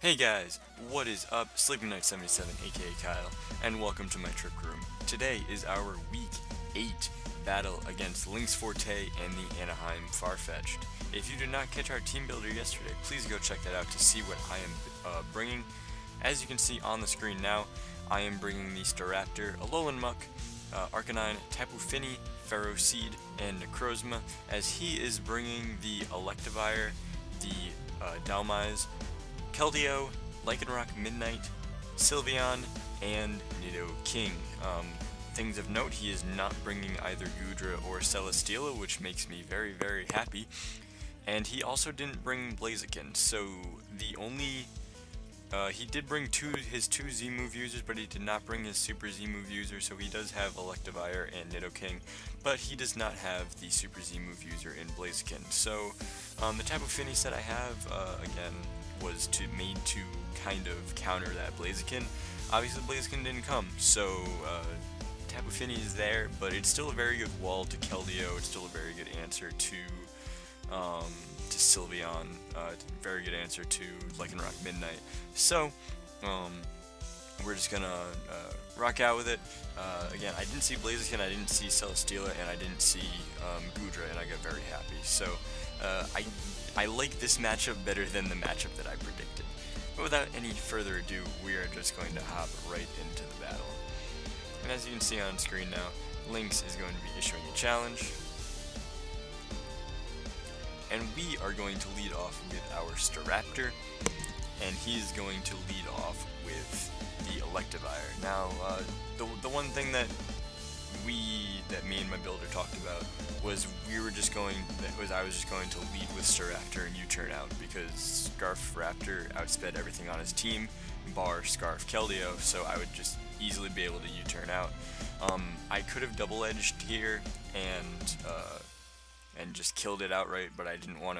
Hey guys, what is up? Sleeping Knight 77 aka Kyle, and welcome to my trick room. Today is our week 8 battle against LynxForte and the Anaheim Farfetch'd. If you did not catch our team builder yesterday, please go check that out to see what I am bringing. As you can see on the screen now, I am bringing the Staraptor, Alolan Muck, Arcanine, Tapu Fini, Ferroseed, and Necrozma, as he is bringing the Electivire, the Dhelmise, Keldeo, Lycanroc Midnight, Sylveon, and Nidoking. Things of note, he is not bringing either Goodra or Celesteela, which makes me very, very happy. And he also didn't bring Blaziken, so the only... he did bring his two Z-move users, but he did not bring his Super Z-move user, so he does have Electivire and Nidoking, but he does not have the Super Z-move user in Blaziken. So, the Tapu Fini set I have, again, was made to kind of counter that Blaziken. Obviously Blaziken didn't come, so Tapu Fini is there, but it's still a very good wall to Keldeo. It's still a very good answer to Sylveon. Very good answer to Lycanroc Midnight. So we're just gonna rock out with it. Again, I didn't see Blaziken, I didn't see Celesteela, and I didn't see Goodra, and I got very happy. So I like this matchup better than the matchup that I predicted. But without any further ado, we are just going to hop right into the battle. And as you can see on screen now, Lynx is going to be issuing a challenge. And we are going to lead off with our Staraptor, and he's going to lead off with the Electivire. Now, the one thing that me and my builder talked about was I was just going to lead with Staraptor and U-turn out, because Scarf Raptor outsped everything on his team, bar Scarf Keldeo, so I would just easily be able to U-turn out. I could have double-edged here and just killed it outright, but I didn't want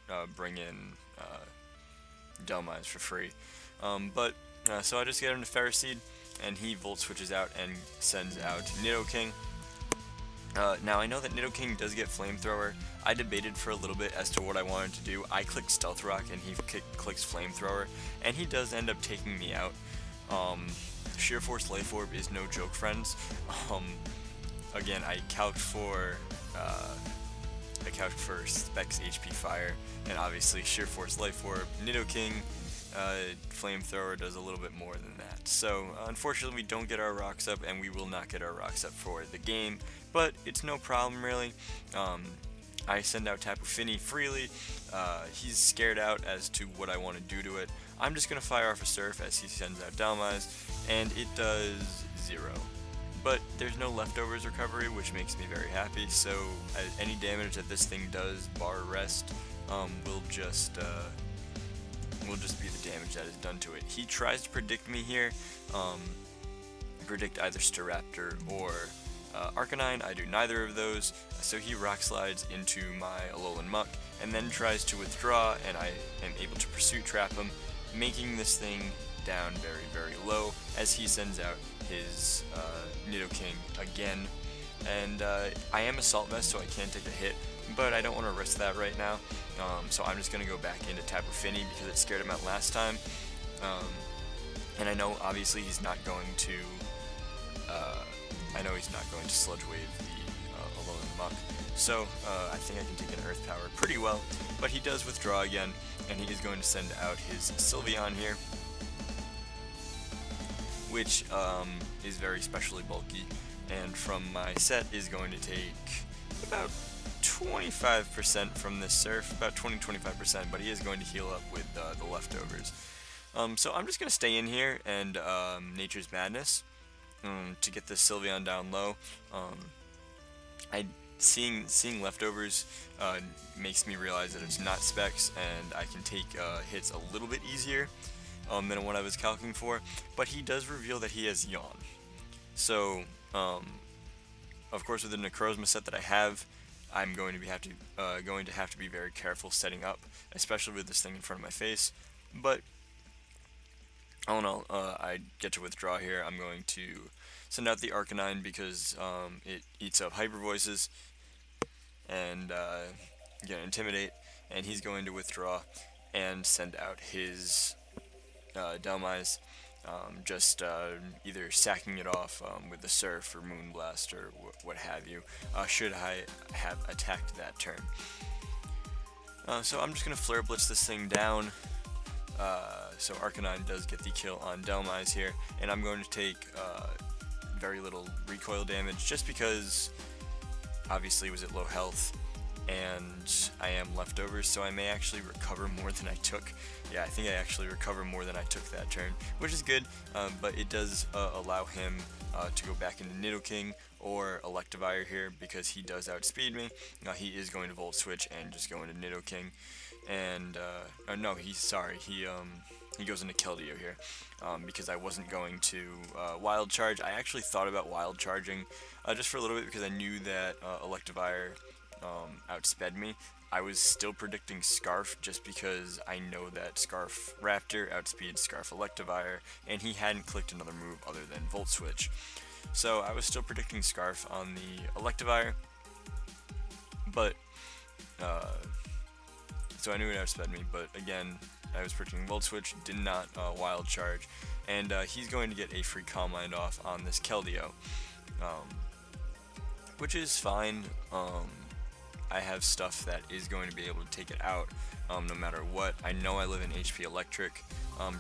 to bring in Dhelmise for free. So I just get him to Ferroseed, and he Volt Switches out and sends out Nidoking. Now I know that Nidoking does get Flamethrower. I debated for a little bit as to what I wanted to do. I clicked Stealth Rock and he clicks Flamethrower, and he does end up taking me out. Sheer Force Life Orb is no joke, friends. Again, I calced for Specs HP Fire, and obviously Sheer Force Life Orb. Nidoking Flamethrower does a little bit more than that. So unfortunately we don't get our rocks up, and we will not get our rocks up for the game, but it's no problem really. I send out Tapu Fini freely. He's scared out as to what I want to do to it. I'm just going to fire off a Surf as he sends out Dhelmise, and it does 0. But there's no leftovers recovery, which makes me very happy, so any damage that this thing does, bar rest, will just be the damage that is done to it. He tries to predict me here, predict either Staraptor or Arcanine. I do neither of those, so he Rock Slides into my Alolan Muck, and then tries to withdraw, and I am able to Pursuit Trap him, making this thing down very, very low, as he sends out his Nidoking again. And I am Assault Vest, so I can take a hit, but I don't want to risk that right now. So I'm just going to go back into Tapu Fini because it scared him out last time. And I know obviously he's not going to Sludge Wave the Alolan Muck. So I think I can take an Earth Power pretty well, but he does withdraw again, and he is going to send out his Sylveon here, which is very specially bulky, and from my set is going to take about 25% from this Surf, about 20-25%, but he is going to heal up with the leftovers. So I'm just going to stay in here and Nature's Madness to get this Sylveon down low. Seeing leftovers makes me realize that it's not Specs, and I can take hits a little bit easier than what I was calculating for, but he does reveal that he has Yawn. So, of course, with the Necrozma set that I have, I'm going to have to be very careful setting up, especially with this thing in front of my face. But all in all, I get to withdraw here. I'm going to send out the Arcanine because it eats up Hyper Voices and Intimidate, and he's going to withdraw and send out his Delmise, just either sacking it off with the Surf or Moonblast or what have you, should I have attacked that turn. So I'm just going to Flare Blitz this thing down. So Arcanine does get the kill on Delmise here, and I'm going to take very little recoil damage just because obviously it was at low health and I am leftovers, so I may actually recover more than I took. Yeah, I think I actually recover more than I took that turn, which is good, but it does allow him to go back into Nidoking or Electivire here because he does outspeed me. He is going to Volt Switch and just go into Nidoking, and no, he goes into Keldeo here because I wasn't going to Wild Charge. I actually thought about Wild Charging just for a little bit because I knew that Electivire outsped me. I was still predicting Scarf just because I know that Scarf Raptor outspeeds Scarf Electivire, and he hadn't clicked another move other than Volt Switch. So I was still predicting Scarf on the Electivire, but so I knew it outsped me, but again, I was predicting Volt Switch, did not Wild Charge, and he's going to get a free Calm Mind off on this Keldeo, which is fine. I have stuff that is going to be able to take it out no matter what. I know I live in HP Electric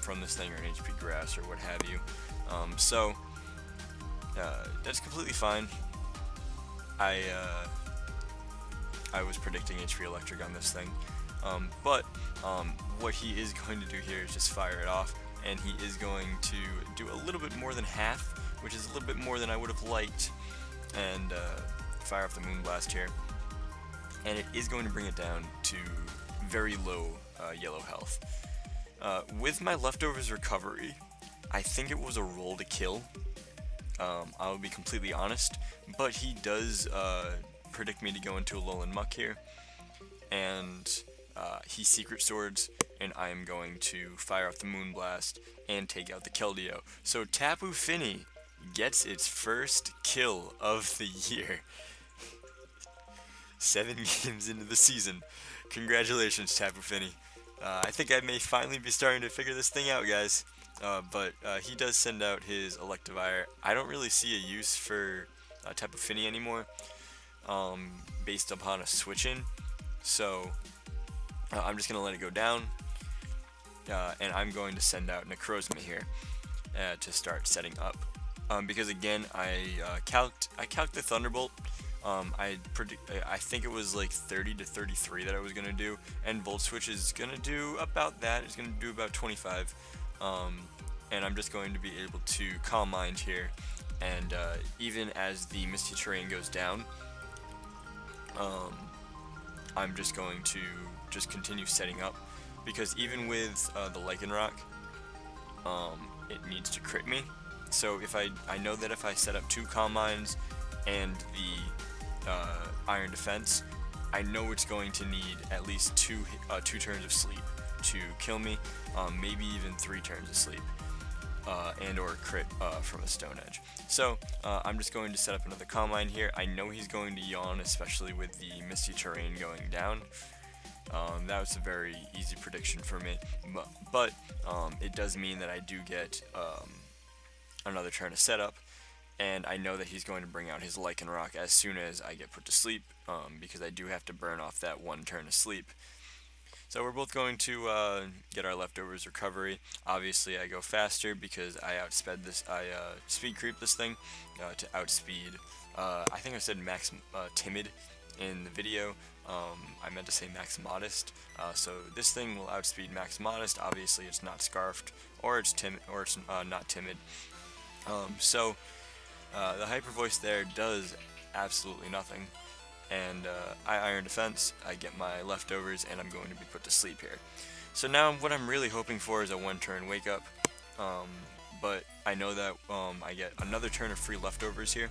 from this thing, or an HP Grass, or what have you. So that's completely fine. I was predicting HP Electric on this thing, but what he is going to do here is just fire it off, and he is going to do a little bit more than half, which is a little bit more than I would have liked, and fire off the Moonblast here. And it is going to bring it down to very low yellow health. With my leftovers recovery, I think it was a roll to kill. I'll be completely honest, but he does predict me to go into a Alolan Muck here, and he Secret Swords, and I am going to fire off the Moonblast and take out the Keldeo. So Tapu Fini gets its first kill of the year. 7 games into the season. Congratulations, Tapu Fini. I think I may finally be starting to figure this thing out, guys. But he does send out his Electivire. I don't really see a use for Tapu Fini anymore, based upon a switch-in. So I'm just going to let it go down, and I'm going to send out Necrozma here to start setting up. Because again, I calced the Thunderbolt. I think it was like 30 to 33 that I was gonna do, and Volt Switch is gonna do about that. It's gonna do about 25, and I'm just going to be able to Calm Mind here, and even as the Misty Terrain goes down, I'm just going to continue setting up, because even with the Lycanroc, it needs to crit me. So if I know that if I set up 2 Calm Minds and the Iron Defense, I know it's going to need at least two turns of sleep to kill me, maybe even 3 turns of sleep, and or a crit from a Stone Edge. So I'm just going to set up another Calm Mind here. I know he's going to yawn, especially with the Misty Terrain going down. That was a very easy prediction for me, but it does mean that I do get another turn of setup. And I know that he's going to bring out his Lycanroc as soon as I get put to sleep, because I do have to burn off that 1 turn of sleep. So we're both going to get our leftovers recovery. Obviously, I go faster because I outsped this. I speed creep this thing to outspeed. I think I said max timid in the video. I meant to say max modest. So this thing will outspeed max modest. Obviously, it's not scarfed, or it's timid, or it's not timid. The Hyper Voice there does absolutely nothing, and I Iron Defense, I get my leftovers, and I'm going to be put to sleep here. So now what I'm really hoping for is a 1-turn Wake Up, but I know that I get another turn of free leftovers here,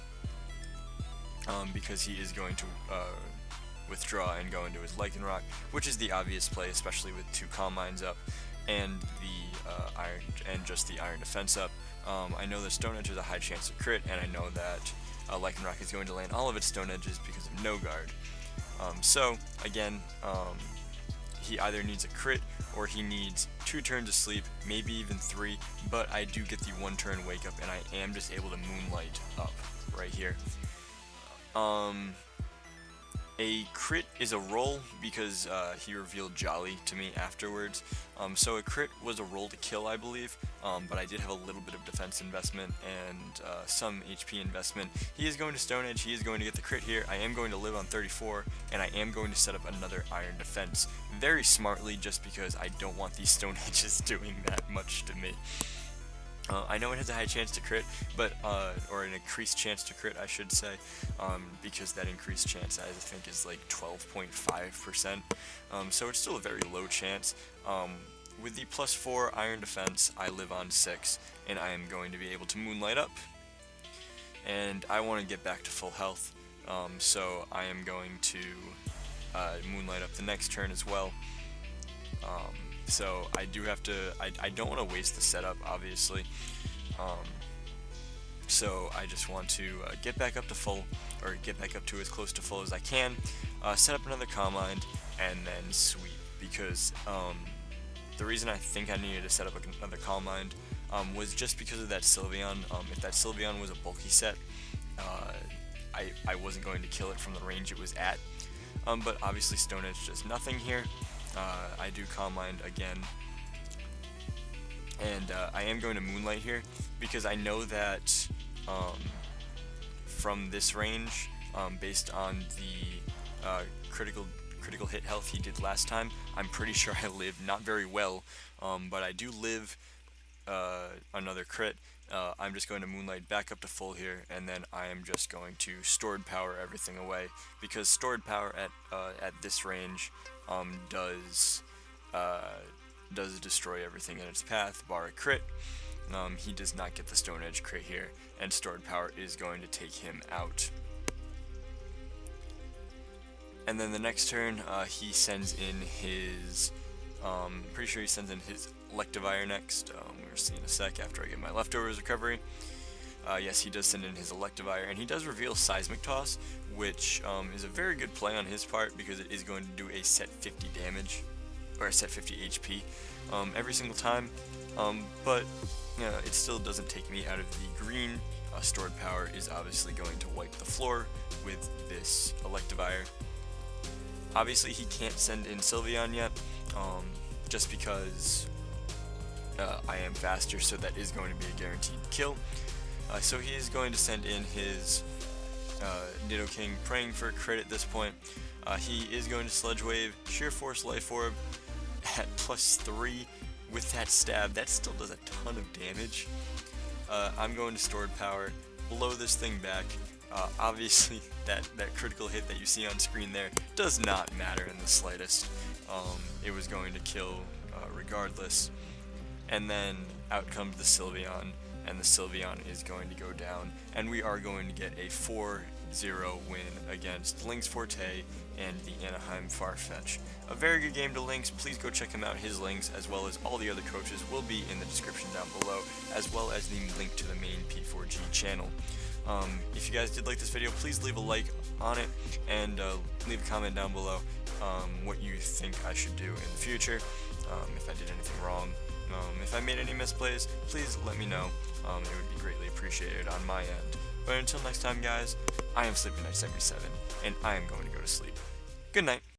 because he is going to withdraw and go into his Lycanroc, which is the obvious play, especially with 2 Calm Minds up and the just the Iron Defense up. I know that Stone Edge has a high chance of crit, and I know that Lycanroc is going to land all of its Stone Edges because of no guard. So again, he either needs a crit or he needs 2 turns of sleep, maybe even 3, but I do get the 1 turn wake up, and I am just able to moonlight up right here. A crit is a roll because he revealed Jolly to me afterwards. So a crit was a roll to kill, I believe, but I did have a little bit of defense investment and some HP investment. He is going to Stone Edge, he is going to get the crit here. I am going to live on 34, and I am going to set up another Iron Defense. Very smartly, just because I don't want these Stone Edges doing that much to me. I know it has a high chance to crit, but or an increased chance to crit, I should say, because that increased chance I think is like 12.5%. So it's still a very low chance. With the +4 Iron Defense, I live on 6, and I am going to be able to moonlight up. And I want to get back to full health, so I am going to moonlight up the next turn as well. So I do have to, I don't want to waste the setup, obviously, so I just want to get back up to full, or get back up to as close to full as I can, set up another Calm Mind, and then sweep, because the reason I think I needed to set up another Calm Mind was just because of that Sylveon. If that Sylveon was a bulky set, I wasn't going to kill it from the range it was at, but obviously Stone Edge does nothing here. I do Calm Mind again, and I am going to Moonlight here because I know that from this range, based on the critical hit health he did last time, I'm pretty sure I lived not very well, but I do live another crit. I'm just going to Moonlight back up to full here, and then I am just going to Stored Power everything away, because Stored Power at this range does destroy everything in its path, bar a crit. He does not get the Stone Edge crit here, and Stored Power is going to take him out. And then the next turn, he sends in his, pretty sure he sends in his Electivire next. We'll see in a sec after I get my leftovers recovery. Yes, he does send in his Electivire, and he does reveal Seismic Toss, which is a very good play on his part, because it is going to do a set 50 damage, or a set 50 HP every single time, but it still doesn't take me out of the green. Stored Power is obviously going to wipe the floor with this Electivire. Obviously he can't send in Sylveon yet, just because I am faster, so that is going to be a guaranteed kill. So he is going to send in his Nidoking, praying for a crit at this point. He is going to Sludge Wave, Sheer Force Life Orb at +3 with that stab. That still does a ton of damage. I'm going to Stored Power, blow this thing back. Obviously that critical hit that you see on screen there does not matter in the slightest. It was going to kill regardless. And then out comes the Sylveon, and the Sylveon is going to go down, and we are going to get a 4-0 win against LynxForte and the Anaheim Farfetch'd. A very good game to Lynx. Please go check him out. His links, as well as all the other coaches, will be in the description down below, as well as the link to the main P4G channel. If you guys did like this video, please leave a like on it, and leave a comment down below what you think I should do in the future, if I did anything wrong. If I made any misplays, please let me know. It would be greatly appreciated on my end. But until next time, guys, I am Sleeping Knight 77, and I am going to go to sleep. Good night.